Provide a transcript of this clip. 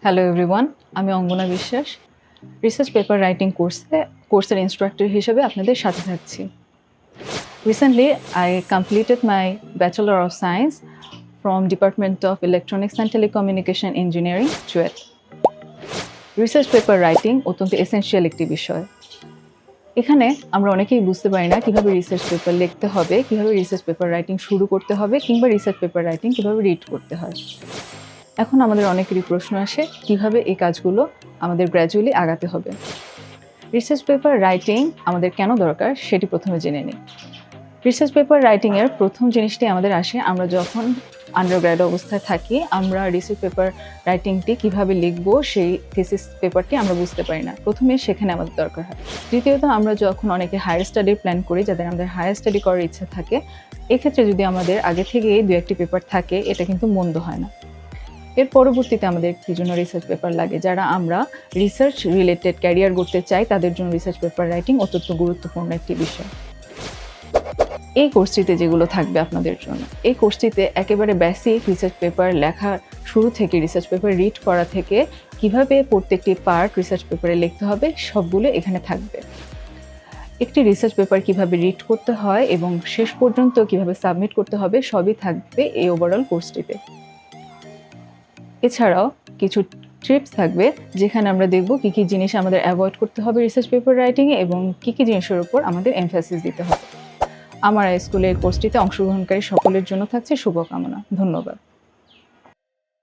Hello everyone, আমি অঙ্গনা বিশ্বাস research paper writing কোর্সের ইনস্ট্রাক্টর হিসেবে আপনাদের সাথে থাকছি। Recently I completed my bachelor of science from department of electronics and telecommunication engineering CUET. Research paper writing অত্যন্ত এসেনশিয়াল একটি বিষয়। এখানে আমরা অনেকেই বুঝতে পারি না কীভাবে রিসার্চ পেপার লিখতে হবে, কীভাবে রিসার্চ পেপার রাইটিং শুরু করতে হবে, কিংবা রিসার্চ পেপার রাইটিং কীভাবে রিড করতে হয়। এখন আমাদের অনেকেরই প্রশ্ন আসে কিভাবে এই কাজগুলো আমাদের গ্র্যাজুয়ালি আগাতে হবে। রিসার্চ পেপার রাইটিং আমাদের কেন দরকার সেটি প্রথমে জেনে নিই। রিসার্চ পেপার রাইটিংয়ের প্রথম জিনিসটি আমাদের আসে আমরা যখন আন্ডারগ্র্যাড অবস্থায় থাকি, আমরা রিসার্চ পেপার রাইটিংটি কিভাবে লিখবো সেই থিসিস পেপারটি আমরা বুঝতে পারি না। প্রথমে সেখানে আমাদের দরকার হয়। দ্বিতীয়ত আমরা যখন অনেকে হায়ার স্টাডির প্ল্যান করি, যাদের আমাদের হায়ার স্টাডি করার ইচ্ছা থাকে, এক্ষেত্রে যদি আমাদের আগে থেকেই 2-1টি পেপার থাকে, এটা কিন্তু মন্দ হয় না। এর পরবর্তীতে আমাদের কি জন্য রিসার্চ পেপার লাগে, যারা আমরা রিসার্চ রিলেটেড ক্যারিয়ার করতে চাই তাদের জন্য রিসার্চ পেপার রাইটিং অত্যন্ত গুরুত্বপূর্ণ একটি বিষয়। এই কোর্সটিতে যেগুলো থাকবে আপনাদের জন্য, এই কোর্সটিতে একেবারে বেসিক রিসার্চ পেপার লেখা শুরু থেকে রিসার্চ পেপার রিড করা থেকে কিভাবে প্রত্যেকটি পার্ট রিসার্চ পেপারে লিখতে হবে সবগুলো এখানে থাকবে। একটি রিসার্চ পেপার কিভাবে রিড করতে হয় এবং শেষ পর্যন্ত কিভাবে সাবমিট করতে হবে সবই থাকবে এই ওভারঅল কোর্সটিতে। এছাড়াও কিছু ট্রিপস থাকবে যেখানে আমরা দেখব কী কী জিনিস আমাদের অ্যাভয়েড করতে হবে রিসার্চ পেপার রাইটিংয়ে এবং কী কী জিনিসের উপর আমাদের এমফাসিস দিতে হবে। আমার iSchool কোর্সটিতে অংশগ্রহণকারী সকলের জন্য থাকছে শুভকামনা। ধন্যবাদ।